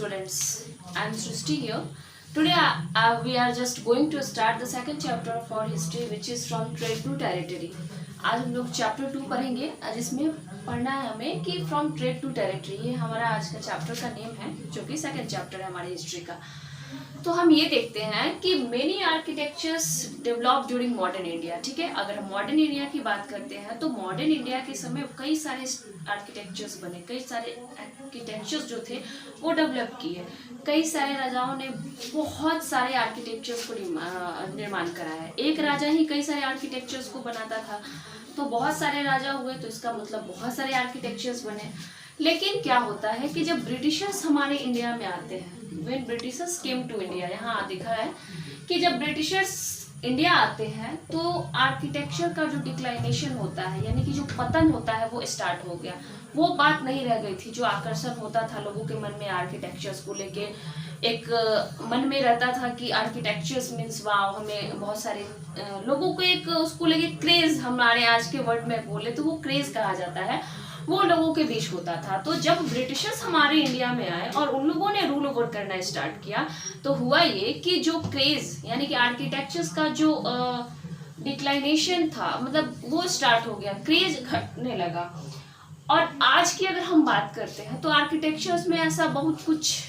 students, I am Srishti here. Today we are just going to start the second chapter of our history, which is from trade to territory. आज हम लोग chapter 2 पढ़ेंगे, जिसमें पढ़ना है हमें कि फ्रॉम ट्रेड टू टेरिटरी। ये हमारा आज का चैप्टर का नेम है, जो कि सेकंड चैप्टर है हमारी हिस्ट्री का। तो हम ये देखते हैं कि many architectures develop during modern India. ठीक है, अगर हम मॉडर्न इंडिया की बात करते हैं तो मॉडर्न इंडिया के समय कई सारे आर्किटेक्चर्स बने, कई सारे आर्किटेक्चर्स जो थे वो डेवलप किए। कई सारे राजाओं ने बहुत सारे आर्किटेक्चर्स को निर्माण कराया है। एक राजा ही कई सारे आर्किटेक्चर्स को बनाता था, तो बहुत सारे राजा हुए, तो इसका मतलब बहुत सारे आर्किटेक्चर्स बने। लेकिन क्या होता है कि जब ब्रिटिशर्स हमारे इंडिया में आते हैं, when Britishers came to India, यहाँ दिखा है कि जब ब्रिटिशर्स इंडिया आते हैं तो आर्किटेक्चर का जो डिक्लाइनेशन होता है, यानी कि जो पतन होता है, वो स्टार्ट हो गया। वो बात नहीं रह गई थी जो आकर्षण होता था लोगों के मन में आर्किटेक्चर्स को लेके। एक मन में रहता था कि आर्किटेक्चर्स मीन्स वाव, हमें बहुत सारे लोगों को एक उसको लेके क्रेज, हमारे आज के वर्ड में बोले तो वो क्रेज कहा जाता है, वो लोगों के बीच होता था। तो जब ब्रिटिशर्स हमारे इंडिया में आए और उन लोगों ने रूल ओवर करना स्टार्ट किया, तो हुआ ये कि जो क्रेज यानी कि आर्किटेक्चर्स का जो डिक्लाइनेशन था, मतलब वो स्टार्ट हो गया, क्रेज घटने लगा। और आज की अगर हम बात करते हैं तो आर्किटेक्चर्स में ऐसा बहुत कुछ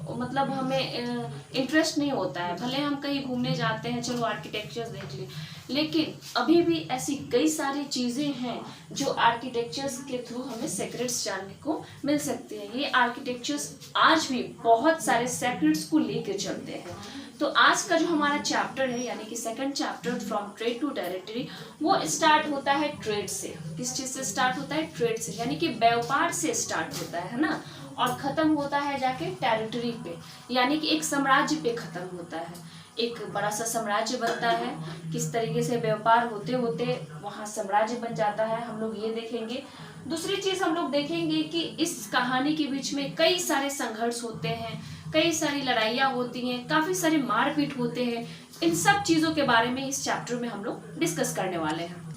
मतलब हमें इंटरेस्ट नहीं होता है। भले हम कहीं घूमने जाते हैं, चलो आर्किटेक्चर्स देख ले, लेकिन अभी भी ऐसी कई सारी चीज़ें हैं जो आर्किटेक्चर्स के थ्रू हमें सेक्रेट्स जानने को मिल सकती हैं। ये आर्किटेक्चर्स आज भी बहुत सारे सेक्रेट्स को लेकर चलते हैं। तो आज का जो हमारा चैप्टर है, यानी कि second chapter from trade to territory, वो स्टार्ट होता है ट्रेड से। किस चीज़ से स्टार्ट होता है? ट्रेड से, यानी कि व्यापार से स्टार्ट होता है ना, और ख़त्म होता है जाके टेरिटरी पे, यानी कि एक साम्राज्य पे ख़त्म होता है। एक बड़ा सा साम्राज्य बनता है, किस तरीके से व्यापार होते होते वहाँ साम्राज्य बन जाता है, हम लोग ये देखेंगे। दूसरी चीज़ हम लोग देखेंगे कि इस कहानी के बीच में कई सारे संघर्ष होते हैं, कई सारी लड़ाइयाँ होती हैं, काफ़ी सारे मारपीट होते हैं। इन सब चीज़ों के बारे में इस चैप्टर में हम लोग डिस्कस करने वाले हैं।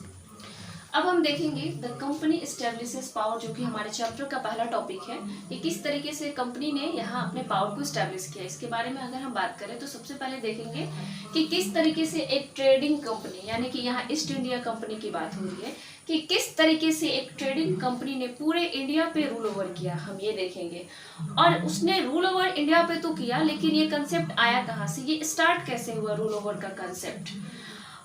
अब हम देखेंगे द कंपनी एस्टेब्लिशेस पावर, जो कि हमारे चैप्टर का पहला टॉपिक है कि किस तरीके से कंपनी ने यहाँ अपने पावर को एस्टेब्लिश किया। इसके बारे में अगर हम बात करें तो सबसे पहले देखेंगे कि किस तरीके से एक ट्रेडिंग कंपनी, यानी कि यहाँ ईस्ट इंडिया कंपनी की बात हो रही है, कि किस तरीके से एक ट्रेडिंग कंपनी ने पूरे इंडिया पे रूल ओवर किया, हम ये देखेंगे। और उसने रूल ओवर इंडिया पे तो किया, लेकिन ये कंसेप्ट आया कहाँ से, ये स्टार्ट कैसे हुआ रूल ओवर का कंसेप्ट।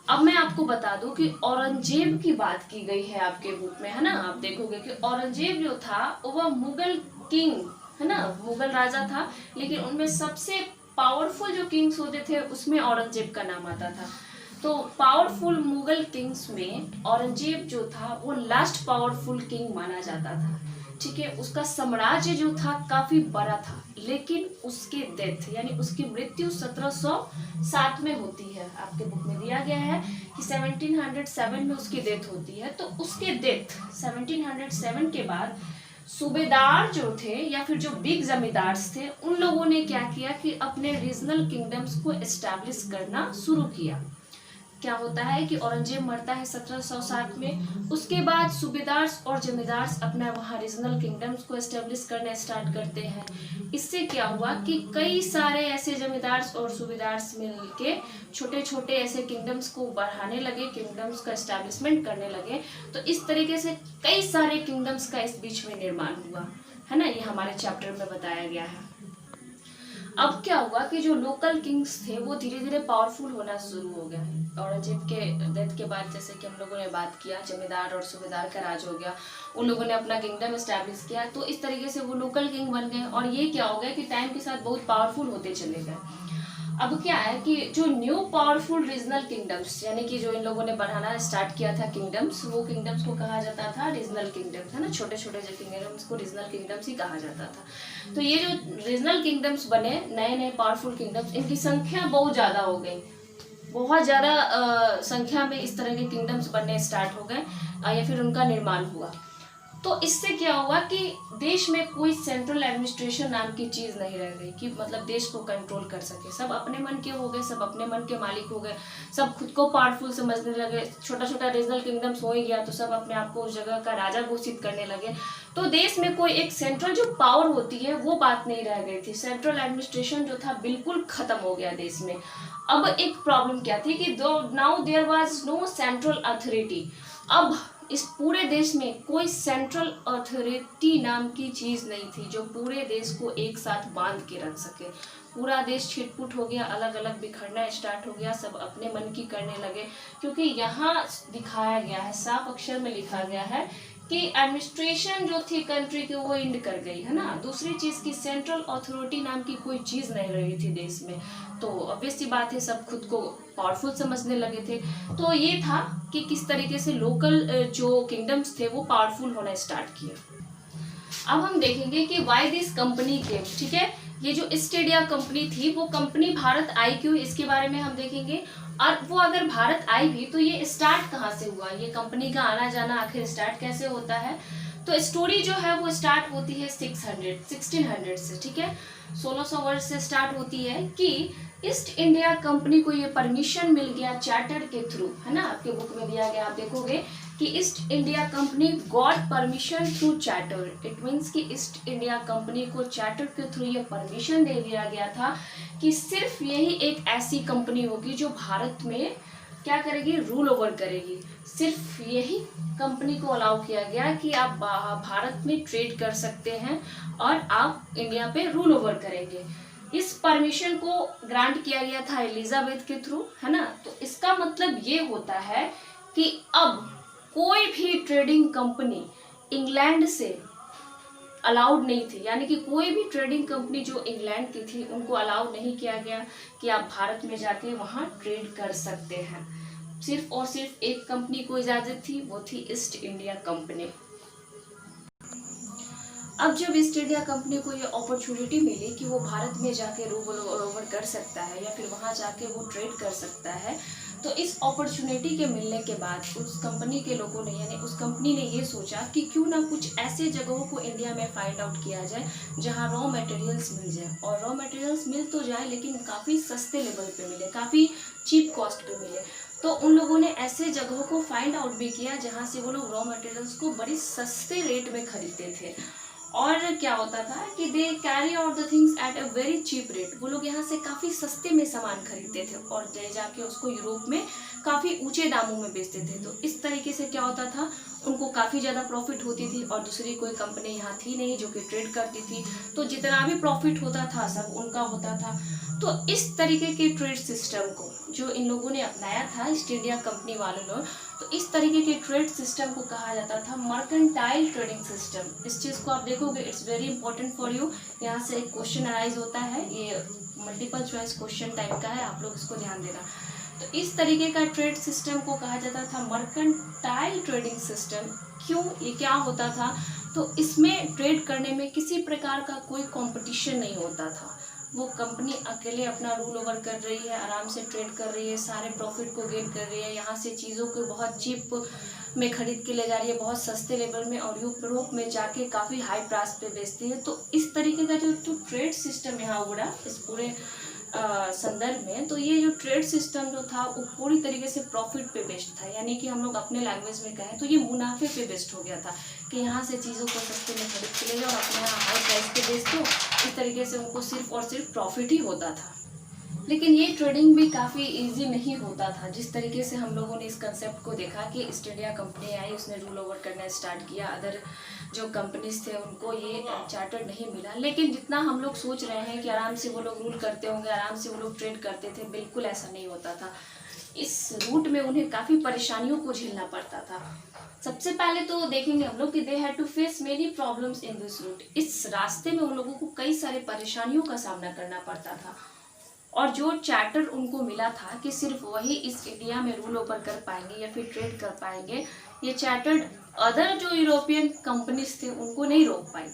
अब मैं आपको बता दूं कि औरंगजेब की बात की गई है आपके बुक में, है ना। आप देखोगे कि औरंगजेब जो था वह मुगल किंग, है ना, मुगल राजा था, लेकिन उनमें सबसे पावरफुल जो किंग्स होते थे उसमें औरंगजेब का नाम आता था। तो पावरफुल मुगल किंग्स में औरंगजेब जो था वो लास्ट पावरफुल किंग माना जाता था। ठीक है, उसका साम्राज्य जो था काफी बड़ा था, लेकिन उसके डेथ यानी उसकी मृत्यु 1707 में होती है। आपके बुक में दिया गया है कि 1707 में उसकी डेथ होती है। तो उसके डेथ 1707 के बाद सूबेदार जो थे या फिर जो बिग जमींदार्स थे, उन लोगों ने क्या किया कि अपने रीजनल किंगडम्स को एस्टैब्लिश करना शुरू किया। क्या होता है कि औरंगजेब मरता है 1707 में, उसके बाद सूबेदार्स और जमींदार्स अपना वहाँ रीजनल किंगडम्स को एस्टेब्लिश करना स्टार्ट करते हैं। इससे क्या हुआ कि कई सारे ऐसे जमींदार्स और सूबेदार्स मिलके छोटे छोटे ऐसे किंगडम्स को बढ़ाने लगे, किंगडम्स का एस्टेब्लिशमेंट करने लगे। तो इस तरीके से कई सारे किंगडम्स का इस बीच में निर्माण हुआ, है ना, ये हमारे चैप्टर में बताया गया है। अब क्या हुआ कि जो लोकल किंग्स थे वो धीरे धीरे पावरफुल होना शुरू हो गया। औरंगजेब के डेथ के बाद, जैसे कि हम लोगों ने बात किया, जमींदार और सूबेदार का राज हो गया, उन लोगों ने अपना किंगडम एस्टैब्लिश किया। तो इस तरीके से वो लोकल किंग बन गए, और ये क्या हो गया कि टाइम के साथ बहुत पावरफुल होते चले गए। अब क्या है कि जो न्यू पावरफुल रीजनल किंगडम्स, यानी कि जो इन लोगों ने बढ़ाना स्टार्ट किया था किंगडम्स, वो किंगडम्स को कहा जाता था रीजनल किंगडम्स, है ना। छोटे छोटे जो किंगडम्स को रीजनल किंगडम्स ही कहा जाता था। तो ये जो रीजनल किंगडम्स बने, नए नए पावरफुल किंगडम्स, इनकी संख्या बहुत ज़्यादा हो गई, बहुत ज़्यादा संख्या में इस तरह के किंगडम्स बनने स्टार्ट हो गए, या फिर उनका निर्माण हुआ। तो इससे क्या हुआ कि देश में कोई सेंट्रल एडमिनिस्ट्रेशन नाम की चीज़ नहीं रह गई कि मतलब देश को कंट्रोल कर सके। सब अपने मन के हो गए, सब अपने मन के मालिक हो गए, सब खुद को पावरफुल समझने लगे। छोटा छोटा रीजनल किंगडम्स हो ही गया तो सब अपने आप को उस जगह का राजा घोषित करने लगे। तो देश में कोई एक सेंट्रल जो पावर होती है वो बात नहीं रह गई थी। सेंट्रल एडमिनिस्ट्रेशन जो था बिल्कुल खत्म हो गया देश में। अब एक प्रॉब्लम क्या थी कि now there was no central authority. अब इस पूरे देश में कोई सेंट्रल अथॉरिटी नाम की चीज़ नहीं थी जो पूरे देश को एक साथ बांध के रख सके। पूरा देश छिटपुट हो गया, अलग अलग बिखरना स्टार्ट हो गया, सब अपने मन की करने लगे। क्योंकि यहाँ दिखाया गया है, साफ अक्षर में लिखा गया है कि एडमिनिस्ट्रेशन जो थी कंट्री की वो इंड कर गई है ना। दूसरी चीज़ की सेंट्रल अथॉरिटी नाम की कोई चीज़ नहीं रही थी देश में। तो ऑब्वियस सी बात है, सब खुद को पावरफुल समझने लगे थे। तो ये था कि किस तरीके से लोकल जो किंगडम्स थे वो पावरफुल होना स्टार्ट किए। अब हम देखेंगे कि वाई दिस कंपनी केम, ठीक है। ये जो ईस्ट इंडिया कंपनी थी वो कंपनी भारत आई क्यों, इसके बारे में हम देखेंगे। और वो अगर भारत आई भी तो ये स्टार्ट कहाँ से हुआ, ये कंपनी का आना जाना आखिर स्टार्ट कैसे होता है। तो स्टोरी जो है वो स्टार्ट होती है 1600 से, ठीक है। 1600 वर्ष से स्टार्ट होती है कि ईस्ट इंडिया कंपनी को ये परमिशन मिल गया चार्टर के थ्रू, है ना। आपके बुक में दिया गया, आप देखोगे कि East India company got permission through charter. It means कि ईस्ट इंडिया कंपनी को चार्टर के थ्रू ये परमिशन दे दिया गया था कि सिर्फ यही एक ऐसी कंपनी होगी जो भारत में क्या करेगी, रूल ओवर करेगी। सिर्फ यही कंपनी को अलाउ किया गया कि आप भारत में ट्रेड कर सकते हैं और आप इंडिया पे रूल ओवर करेंगे। इस परमिशन को ग्रांट किया गया था एलिजाबेथ के थ्रू, है ना। तो इसका मतलब ये होता है कि अब कोई भी ट्रेडिंग कंपनी इंग्लैंड से अलाउड नहीं थी, यानी कि कोई भी ट्रेडिंग कंपनी जो इंग्लैंड की थी उनको अलाउ नहीं किया गया कि आप भारत में जाके वहाँ ट्रेड कर सकते हैं। सिर्फ और सिर्फ एक कंपनी को इजाज़त थी, वो थी ईस्ट इंडिया कंपनी। अब जब ईस्ट इंडिया कंपनी को ये अपॉर्चुनिटी मिली कि वो भारत में जाके रूल ओवर कर सकता है या फिर वहाँ जाके वो ट्रेड कर सकता है, तो इस अपॉर्चुनिटी के मिलने के बाद उस कंपनी के लोगों ने, यानी उस कंपनी ने ये सोचा कि क्यों ना कुछ ऐसे जगहों को इंडिया में फाइंड आउट किया जाए जहाँ रॉ मटेरियल्स मिल जाए। और रॉ मटेरियल्स मिल तो जाए लेकिन काफ़ी सस्ते लेवल पे मिले, काफ़ी चीप कॉस्ट पे मिले। तो उन लोगों ने ऐसे जगहों को फाइंड आउट भी किया जहाँ से वो लोग रॉ मटेरियल्स को बड़ी सस्ते रेट में खरीदते थे। और क्या होता था कि they carry out the things at a very cheap rate. वो लोग यहाँ से काफ़ी सस्ते में सामान खरीदते थे और ले जाके उसको यूरोप में काफ़ी ऊंचे दामों में बेचते थे। तो इस तरीके से क्या होता था, उनको काफ़ी ज़्यादा प्रॉफिट होती थी और दूसरी कोई कंपनी यहाँ थी नहीं जो कि ट्रेड करती थी, तो जितना भी प्रॉफिट होता था सब उनका होता था। तो इस तरीके के ट्रेड सिस्टम को जो इन लोगों ने अपनाया था ईस्ट इंडिया कंपनी वालों ने, तो इस तरीके के ट्रेड सिस्टम को कहा जाता था मर्केंटाइल ट्रेडिंग सिस्टम। इस चीज़ को आप देखोगे, it's very important for you. यहाँ से एक क्वेश्चन अराइज होता है, ये मल्टीपल चॉइस क्वेश्चन टाइप का है, आप लोग इसको ध्यान देना। तो इस तरीके का ट्रेड सिस्टम को कहा जाता था मर्केंटाइल ट्रेडिंग सिस्टम। क्यों, ये क्या होता था, तो इसमें ट्रेड करने में किसी प्रकार का कोई कंपटीशन नहीं होता था। वो कंपनी अकेले अपना रूल ओवर कर रही है, आराम से ट्रेड कर रही है, सारे प्रॉफिट को गेन कर रही है, यहाँ से चीज़ों को बहुत चीप में खरीद के ले जा रही है, बहुत सस्ते लेवल में, और यूरोप में जाके काफ़ी हाई प्राइस पे बेचती है। तो इस तरीके का जो ट्रेड सिस्टम यहाँ उड़ा इस पूरे संदर्भ में, तो ये जो ट्रेड सिस्टम जो था वो पूरी तरीके से प्रॉफिट पे बेस्ड था। यानी कि हम लोग अपने लैंग्वेज में कहें तो ये मुनाफे पे बेस्ड हो गया था कि यहाँ से चीज़ों को सस्ते में खरीद के ले जाओ और अपने यहाँ हाई प्राइस पे बेच दो। इस तरीके से उनको सिर्फ और सिर्फ प्रॉफिट ही होता था। लेकिन ये ट्रेडिंग भी काफ़ी इजी नहीं होता था। जिस तरीके से हम लोगों ने इस कंसेप्ट को देखा कि ईस्ट इंडिया कंपनी आई, उसने रूल ओवर करना स्टार्ट किया, अदर जो कंपनीज थे उनको ये चार्टर नहीं मिला। लेकिन जितना हम लोग सोच रहे हैं कि आराम से वो लोग रूल करते होंगे, आराम से वो लोग ट्रेड करते थे, बिल्कुल ऐसा नहीं होता था। इस रूट में उन्हें काफ़ी परेशानियों को झेलना पड़ता था। सबसे पहले तो देखेंगे हम लोग कि they had to face many problems in this route. इस रास्ते में उन लोगों को कई सारे परेशानियों का सामना करना पड़ता था। और जो चार्टर उनको मिला था कि सिर्फ वही इस इंडिया में रूल ओवर कर पाएंगे या फिर ट्रेड कर पाएंगे, ये चार्टर्ड अदर जो यूरोपियन कंपनीज थे उनको नहीं रोक पाई।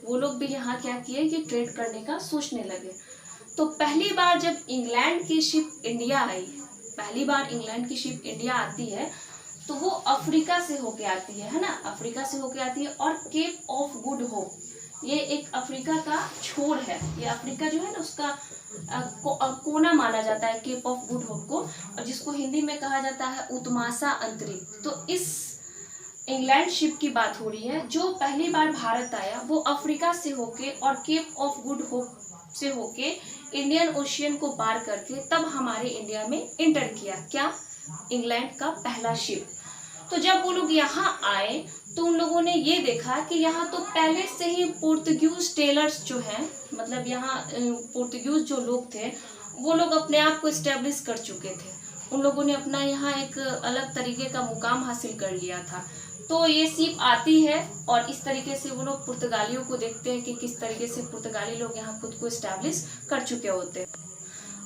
वो लोग भी यहाँ क्या किए कि ट्रेड करने का सोचने लगे। तो पहली बार जब इंग्लैंड की शिप इंडिया आई, पहली बार इंग्लैंड की शिप इंडिया आती है, तो वो अफ्रीका से होके आती है ना, अफ्रीका से होके आती है। और केप ऑफ गुड होप, ये एक अफ्रीका का छोर है, ये अफ्रीका जो है ना उसका कोना माना जाता है केप ऑफ गुड होप को, और जिसको हिंदी में कहा जाता है उत्मासा अंतरिक्ष। तो इस इंग्लैंड शिप की बात हो रही है जो पहली बार भारत आया, वो अफ्रीका से होके और केप ऑफ गुड होप से होके इंडियन ओशियन को पार करके तब हमारे इंडिया में इंटर किया। क्या? इंग्लैंड का पहला शिप। तो जब वो लोग यहाँ आए तो उन लोगों ने ये देखा कि यहाँ तो पहले से ही पोर्तुगीज टेलर्स जो हैं, मतलब यहाँ पोर्तुगीज जो लोग थे वो लोग अपने आप को इस्टेब्लिश कर चुके थे। उन लोगों ने अपना यहाँ एक अलग तरीके का मुकाम हासिल कर लिया था। तो ये शिप आती है और इस तरीके से वो लोग पुर्तगालियों को देखते हैं कि किस तरीके से पुर्तगाली लोग यहाँ खुद को इस्टेब्लिश कर चुके होते हैं।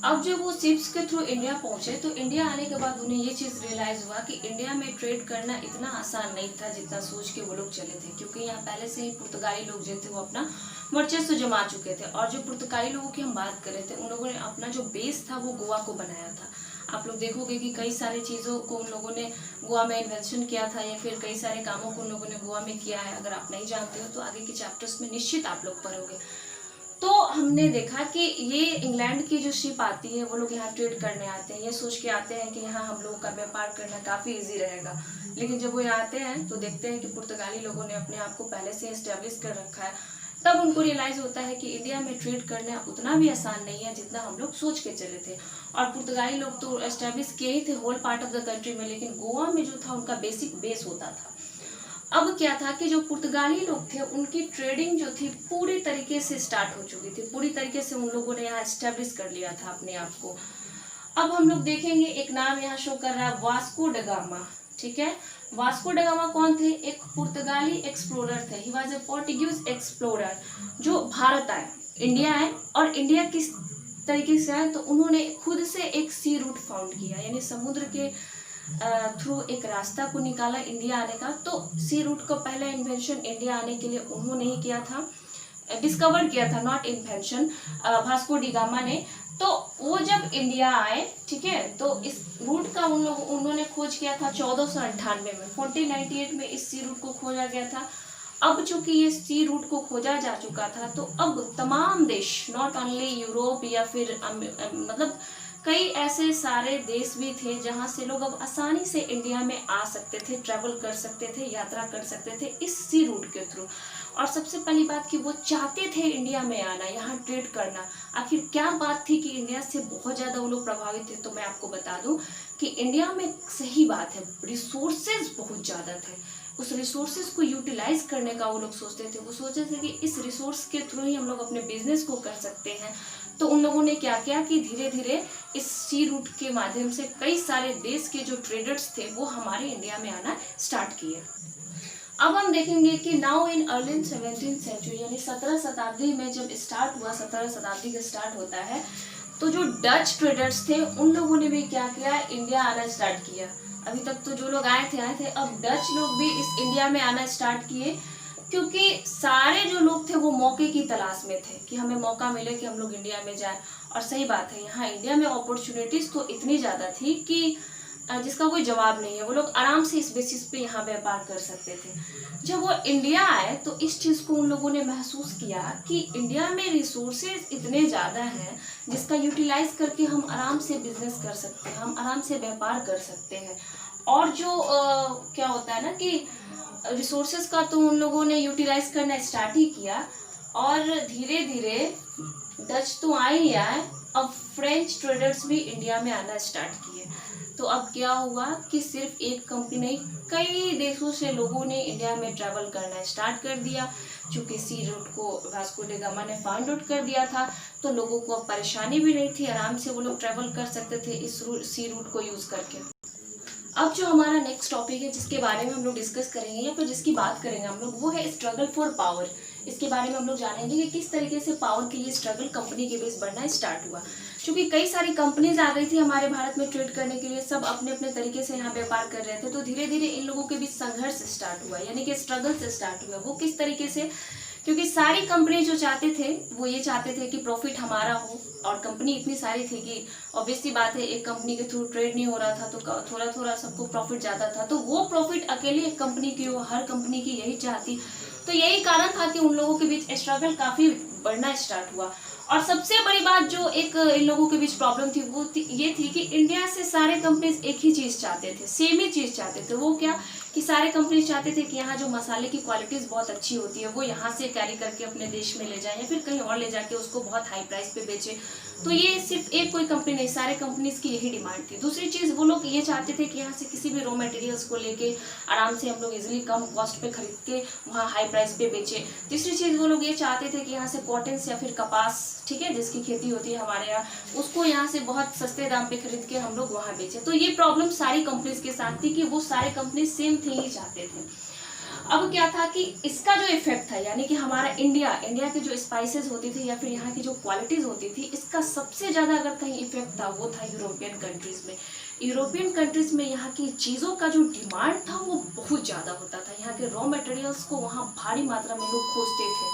अब जब वो शिप्स के थ्रू इंडिया पहुंचे तो इंडिया आने के बाद उन्हें ये चीज़ रियलाइज़ हुआ कि इंडिया में ट्रेड करना इतना आसान नहीं था जितना सोच के वो लोग चले थे, क्योंकि यहाँ पहले से ही पुर्तगाली लोग जो थे वो अपना वर्चस्व जमा चुके थे। और जो पुर्तगाली लोगों की हम बात कर रहे थे उन लोगों ने अपना जो बेस था वो गोवा को बनाया था। आप लोग देखोगे कि कई सारी चीज़ों को उन लोगों ने गोवा में इन्वेंशन किया था, या फिर कई सारे कामों को उन लोगों ने गोवा में किया है। अगर आप नहीं जानते हो तो आगे के चैप्टर्स में निश्चित आप लोग पढ़ोगे। तो हमने देखा कि ये इंग्लैंड की जो शिप आती है वो लोग यहाँ ट्रेड करने आते हैं, ये सोच के आते हैं कि यहाँ हम लोगों का व्यापार करना काफ़ी इजी रहेगा। लेकिन जब वो यहाँ आते हैं तो देखते हैं कि पुर्तगाली लोगों ने अपने आप को पहले से इस्टेब्लिश कर रखा है। तब उनको रियलाइज़ होता है कि इंडिया में ट्रेड करना उतना भी आसान नहीं है जितना हम लोग सोच के चले थे। और पुर्तगाली लोग तो इस्टेब्लिश किए ही थे whole part of the country में, लेकिन गोवा में जो था उनका बेसिक बेस होता था। अब क्या था कि जो पुर्तगाली लोग थे उनकी ट्रेडिंग जो थी पूरी तरीके से स्टार्ट हो चुकी थी, पूरी तरीके से उन लोगों ने यहाँ एस्टेब्लिश कर लिया था अपने आप को। अब हम लोग देखेंगे एक नाम यहाँ शो कर रहा है, वास्को ड गामा। ठीक है, वास्को ड गामा कौन थे? एक पुर्तगाली एक्सप्लोरर थे। He was a Portuguese explorer जो भारत आए, इंडिया आए। और इंडिया किस तरीके से आए? तो उन्होंने खुद से एक सी रूट फाउंड किया, यानी समुद्र के थ्रू एक रास्ता को निकाला इंडिया आने का। तो सी रूट का पहला इन्वेंशन इंडिया आने के लिए उन्होंने ही किया था, डिस्कवर किया था, not invention, Vasco D gamma ने। तो वो जब इंडिया आए, ठीक है, तो इस रूट का उन्होंने खोज किया था 1498 में। 1498 में इस सी रूट को खोजा गया था। अब चूंकि ये सी रूट को खोजा जा चुका था तो अब तमाम देश, नॉट ओनली यूरोप या फिर मतलब कई ऐसे सारे देश भी थे जहां से लोग अब आसानी से इंडिया में आ सकते थे, ट्रैवल कर सकते थे, यात्रा कर सकते थे इस सी रूट के थ्रू। और सबसे पहली बात कि वो चाहते थे इंडिया में आना, यहाँ ट्रेड करना। आखिर क्या बात थी कि इंडिया से बहुत ज़्यादा वो लोग प्रभावित थे? तो मैं आपको बता दूं कि इंडिया में सही बात है, रिसोर्सेज बहुत ज़्यादा थे। उस रिसोर्सेज को यूटिलाइज करने का वो लोग सोचते थे। वो सोचते थे कि इस रिसोर्स के थ्रू ही हम लोग अपने बिजनेस को कर सकते हैं। तो उन लोगों ने क्या किया कि धीरे धीरे इस सी रूट के माध्यम से कई सारे देश के जो ट्रेडर्स थे वो हमारे इंडिया में आना स्टार्ट किए। अब हम देखेंगे कि now in early 17th century, यानी 17 शताब्दी में जब स्टार्ट हुआ, 17 शताब्दी का स्टार्ट होता है, तो जो डच ट्रेडर्स थे उन लोगों ने भी क्या किया, इंडिया आना स्टार्ट किया। अभी तक तो जो लोग आए थे, अब डच लोग भी इस इंडिया में आना स्टार्ट किए, क्योंकि सारे जो लोग थे वो मौके की तलाश में थे कि हमें मौका मिले कि हम लोग इंडिया में जाएं। और सही बात है, यहाँ इंडिया में अपॉर्चुनिटीज़ तो इतनी ज़्यादा थी कि जिसका कोई जवाब नहीं है। वो लोग आराम से इस बेसिस पे यहाँ व्यापार कर सकते थे। जब वो इंडिया आए तो इस चीज़ को उन लोगों ने महसूस किया कि इंडिया में रिसोर्सेज इतने ज़्यादा हैं जिसका यूटिलाइज करके हम आराम से बिजनेस कर सकते हैं, हम आराम से व्यापार कर सकते हैं। और जो क्या होता है ना कि रिसोर्सेज का तो उन लोगों ने यूटिलाइज करना स्टार्ट ही किया। और धीरे धीरे डच तो आए ही आए, अब फ्रेंच ट्रेडर्स भी इंडिया में आना स्टार्ट किए। तो अब क्या हुआ कि सिर्फ एक कंपनी नहीं, कई देशों से लोगों ने इंडिया में ट्रैवल करना स्टार्ट कर दिया। चूँकि सी रूट को वास्को डी गामा ने फाइंड आउट कर दिया था तो लोगों को अब परेशानी भी नहीं थी, आराम से वो लोग ट्रैवल कर सकते थे इस सी रूट को यूज़ करके। अब जो हमारा नेक्स्ट टॉपिक है जिसके बारे में हम लोग डिस्कस करेंगे या फिर जिसकी बात करेंगे हम लोग, वो है स्ट्रगल फॉर पावर। इसके बारे में हम लोग जानेंगे कि किस तरीके से पावर के लिए स्ट्रगल कंपनी के बेस बढ़ना स्टार्ट हुआ। क्योंकि कई सारी कंपनीज आ गई थी हमारे भारत में ट्रेड करने के लिए, सब अपने अपने तरीके से यहाँ व्यापार कर रहे थे। तो धीरे धीरे इन लोगों के बीच संघर्ष स्टार्ट हुआ, यानी कि स्ट्रगल से स्टार्ट हुआ। वो किस तरीके से क्योंकि सारी कंपनी जो चाहते थे वो ये चाहते थे कि प्रॉफिट हमारा हो, और कंपनी इतनी सारी थी कि ऑब्वियसली बात है एक कंपनी के थ्रू ट्रेड नहीं हो रहा था, तो थोड़ा थोड़ा सबको प्रॉफिट जाता था, तो वो प्रॉफिट अकेले एक कंपनी की हो, हर कंपनी की यही चाहती। तो यही कारण था कि उन लोगों के बीच स्ट्रगल काफी बढ़ना स्टार्ट हुआ। और सबसे बड़ी बात जो एक इन लोगों के बीच प्रॉब्लम थी वो ये थी कि इंडिया से सारे कंपनीज एक ही चीज चाहते थे, सेम ही चीज चाहते थे। वो क्या कि सारे कंपनीज चाहते थे कि यहाँ जो मसाले की क्वालिटीज बहुत अच्छी होती है वो यहाँ से कैरी करके अपने देश में ले जाए या फिर कहीं और ले जाके उसको बहुत हाई प्राइस पे बेचे। तो ये सिर्फ एक कोई कंपनी नहीं, सारे कंपनीज की यही डिमांड थी। दूसरी चीज वो लोग ये चाहते थे कि यहाँ से किसी भी रॉ मटेरियल्स को लेके आराम से हम लोग इजिली कम कॉस्ट पे खरीद के वहाँ हाई प्राइस पे बेचे। तीसरी चीज वो लोग ये चाहते थे कि यहाँ से कॉटन या फिर कपास, ठीक है, जिसकी खेती होती है हमारे यहाँ, उसको यहाँ से बहुत सस्ते दाम पे खरीद के हम लोग वहाँ बेचे। तो ये प्रॉब्लम सारी कंपनीज के साथ थी कि वो सारे कंपनी सेम थिंग ही चाहते थे। अब क्या था कि इसका जो इफेक्ट था, यानी कि हमारा इंडिया के जो स्पाइसेस होती थी या फिर यहाँ की जो क्वालिटीज होती थी, इसका सबसे ज्यादा अगर कहीं इफेक्ट था वो था यूरोपियन कंट्रीज में। यूरोपियन कंट्रीज में यहाँ की चीज़ों का जो डिमांड था वो बहुत ज़्यादा होता था। यहाँ के रॉ मटेरियल्स को वहाँ भारी मात्रा में लोग खोजते थे,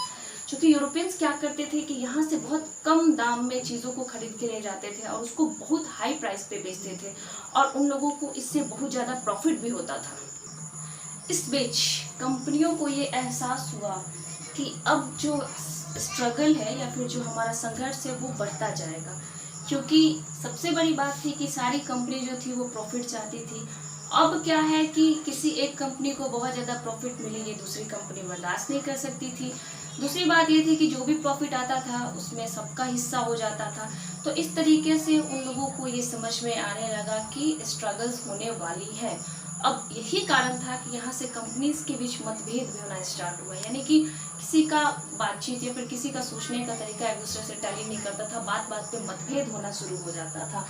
क्योंकि यूरोपियंस क्या करते थे कि यहाँ से बहुत कम दाम में चीज़ों को खरीद के ले जाते थे और उसको बहुत हाई प्राइस पे बेचते थे, और उन लोगों को इससे बहुत ज़्यादा प्रॉफिट भी होता था। इस बीच कंपनियों को ये एहसास हुआ कि अब जो स्ट्रगल है या फिर जो हमारा संघर्ष है वो बढ़ता जाएगा, क्योंकि सबसे बड़ी बात थी कि सारी कंपनी जो थी वो प्रॉफिट चाहती थी। अब क्या है कि किसी एक कंपनी को बहुत ज़्यादा प्रॉफिट मिले ये दूसरी कंपनी बर्दाश्त नहीं कर सकती थी। दूसरी बात ये थी कि जो भी प्रॉफिट आता था उसमें सबका हिस्सा हो जाता था। तो इस तरीके से उन लोगों को ये समझ में आने लगा कि स्ट्रगल्स होने वाली है। अब यही कारण था कि यहाँ से कंपनीज के बीच मतभेद भी होना स्टार्ट हुआ, यानी कि किसी का बातचीत या फिर किसी का सोचने का तरीका एक दूसरे से टैली नहीं करता था, बात बात पे मतभेद होना शुरू हो जाता था।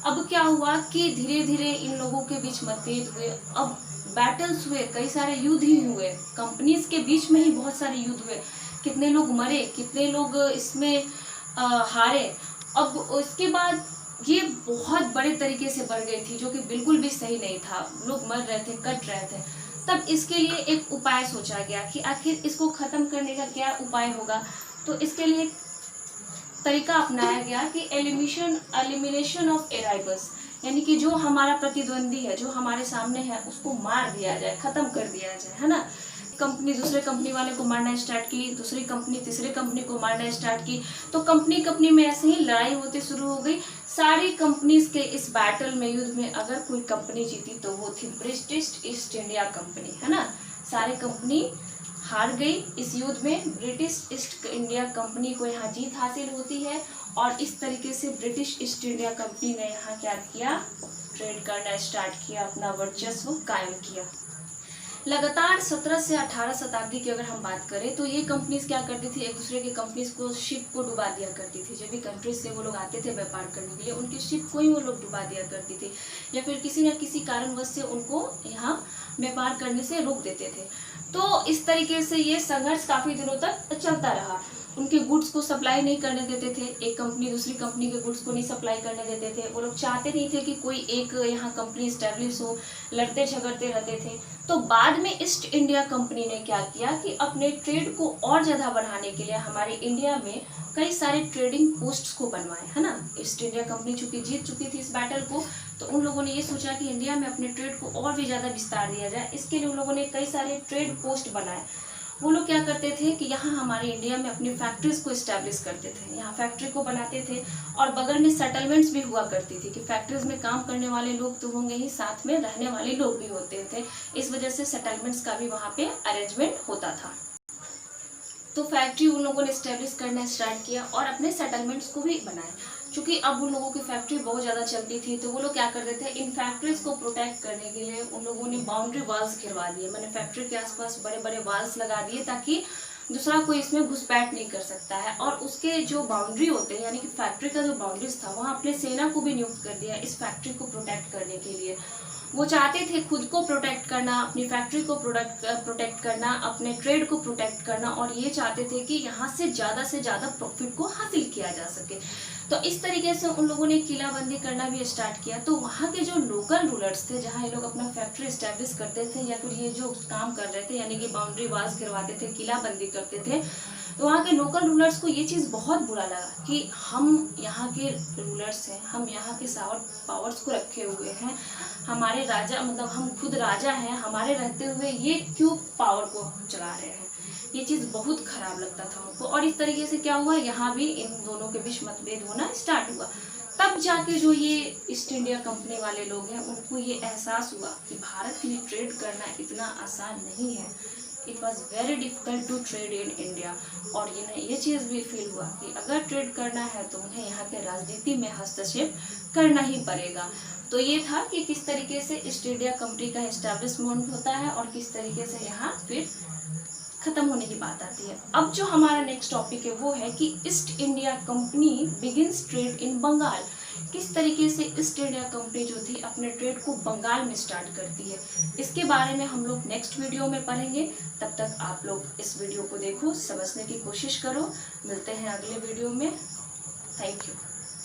अब क्या हुआ कि धीरे धीरे इन लोगों के बीच मतभेद हुए, अब बैटल्स हुए, कई सारे युद्ध ही हुए, कंपनीज के बीच में ही बहुत सारे युद्ध हुए, कितने लोग मरे, कितने लोग इसमें हारे। अब उसके बाद ये बहुत बड़े तरीके से बढ़ गई थी, जो कि बिल्कुल भी सही नहीं था। लोग मर रहे थे, कट रहे थे। तब इसके लिए एक उपाय सोचा गया कि आखिर इसको खत्म करने का क्या उपाय होगा। तो इसके लिए तरीका अपनाया गया कि एलिमिनेशन ऑफ एराइबल्स, यानी कि जो हमारा प्रतिद्वंदी है, जो हमारे सामने है, उसको मार दिया जाए, खत्म कर दिया जाए, है ना। कंपनी दूसरे कंपनी वाले को मारना स्टार्ट की, दूसरी कंपनी तीसरे कंपनी को मारना स्टार्ट की। तो कंपनी में ऐसे ही लड़ाई होती शुरू हो गई। सारी कंपनीज के इस बैटल में, युद्ध में, अगर कोई कंपनी जीती तो वो थी ब्रिटिश ईस्ट इंडिया कंपनी, है ना। सारी कंपनी हार गई इस युद्ध में, ब्रिटिश ईस्ट इंडिया कंपनी को यहाँ जीत हासिल होती है, और इस तरीके से ब्रिटिश ईस्ट इंडिया कंपनी ने यहाँ क्या किया, ट्रेड करना स्टार्ट किया, अपना वर्चस्व कायम किया। लगातार 17 से 18 शताब्दी की अगर हम बात करें तो ये कंपनीज क्या करती थी, एक दूसरे की कंपनीज को, शिप को डुबा दिया करती थी। जब भी कंट्रीज से वो लोग आते थे व्यापार करने के लिए, उनकी शिप को ही वो लोग डुबा दिया करती थी, या फिर किसी न किसी कारणवश से उनको यहाँ व्यापार करने से रोक देते थे। तो इस तरीके से ये संघर्ष काफ़ी दिनों तक चलता रहा। उनके गुड्स को सप्लाई नहीं करने देते थे, एक कंपनी दूसरी कंपनी के गुड्स को नहीं सप्लाई करने देते थे। वो लोग चाहते नहीं थे कि कोई एक यहाँ कंपनी स्टैब्लिश हो, लड़ते झगड़ते रहते थे। तो बाद में ईस्ट इंडिया कंपनी ने क्या किया कि अपने ट्रेड को और ज़्यादा बढ़ाने के लिए हमारे इंडिया में कई सारे ट्रेडिंग पोस्ट्स को बनवाए, है ना। ईस्ट इंडिया कंपनी चूंकि जीत चुकी थी इस बैटल को, तो उन लोगों ने ये सोचा कि इंडिया में अपने ट्रेड को और भी ज़्यादा विस्तार दिया जाए। इसके लिए उन लोगों ने कई सारे ट्रेड पोस्ट बनाए। वो लोग क्या करते थे कि यहाँ हमारे इंडिया में अपनी फैक्ट्रीज को इस्टेब्लिश करते थे, यहाँ फैक्ट्री को बनाते थे, और बगल में सेटलमेंट्स भी हुआ करती थी कि फैक्ट्रीज में काम करने वाले लोग तो होंगे ही, साथ में रहने वाले लोग भी होते थे। इस वजह से सेटलमेंट्स का भी वहाँ पे अरेंजमेंट होता था। तो फैक्ट्री उन लोगों ने इस्टेब्लिश करना स्टार्ट किया और अपने सेटलमेंट्स को भी बनाए। क्योंकि अब उन लोगों की फैक्ट्री बहुत ज़्यादा चलती थी, तो वो लोग क्या करते थे, इन फैक्ट्रीज को प्रोटेक्ट करने के लिए उन लोगों ने बाउंड्री वॉल्स गिरवा दिए, मैंने फैक्ट्री के आसपास बड़े बड़े वॉल्स लगा दिए ताकि दूसरा कोई इसमें घुसपैठ नहीं कर सकता है। और उसके जो बाउंड्री होते हैं, यानी कि फैक्ट्री का जो बाउंड्रीज था, वहाँ अपने सेना को भी नियुक्त कर दिया इस फैक्ट्री को प्रोटेक्ट करने के लिए। वो चाहते थे खुद को प्रोटेक्ट करना, अपनी फैक्ट्री को प्रोटेक्ट करना, अपने ट्रेड को प्रोटेक्ट करना, और ये चाहते थे कि यहाँ से ज़्यादा प्रॉफिट को हासिल किया जा सके। तो इस तरीके से उन लोगों ने किलाबंदी करना भी स्टार्ट किया। तो वहाँ के जो लोकल रूलर्स थे, जहाँ ये लोग अपना फैक्ट्री इस्टेब्लिश करते थे या फिर ये जो काम कर रहे थे, यानी कि बाउंड्री वाल्स गिरवाते थे, किलाबंदी करते थे। तो वहाँ के लोकल रूलर्स को ये चीज़ बहुत बुरा लगा कि हम यहाँ के रूलर्स हैं, हम यहाँ के पावर्स को रखे हुए हैं, हमारे राजा मतलब हम खुद राजा हैं, हमारे रहते हुए ये क्यों पावर को चला रहे हैं। ये चीज़ बहुत खराब लगता था उनको। और इस तरीके से क्या हुआ, यहाँ भी इन दोनों के बीच मतभेद होना स्टार्ट हुआ। तब जाके जो ये ईस्ट इंडिया कंपनी वाले लोग हैं उनको ये एहसास हुआ कि भारत में ट्रेड करना इतना आसान नहीं है। It was very difficult to trade in India. और ये चीज़ भी फील हुआ कि अगर ट्रेड करना है तो उन्हें यहाँ के राजनीति में हस्तक्षेप करना ही पड़ेगा। तो ये था कि किस तरीके से ईस्ट इंडिया कंपनी का एस्टेब्लिशमेंट होता है और किस तरीके से यहाँ फिर खत्म होने की बात आती है। अब जो हमारा नेक्स्ट टॉपिक है वो है कि East India Company begins trade in Bengal. किस तरीके से ईस्ट इंडिया कंपनी जो थी अपने ट्रेड को बंगाल में स्टार्ट करती है, इसके बारे में हम लोग नेक्स्ट वीडियो में पढ़ेंगे। तब तक आप लोग इस वीडियो को देखो, समझने की कोशिश करो। मिलते हैं अगले वीडियो में। Thank you.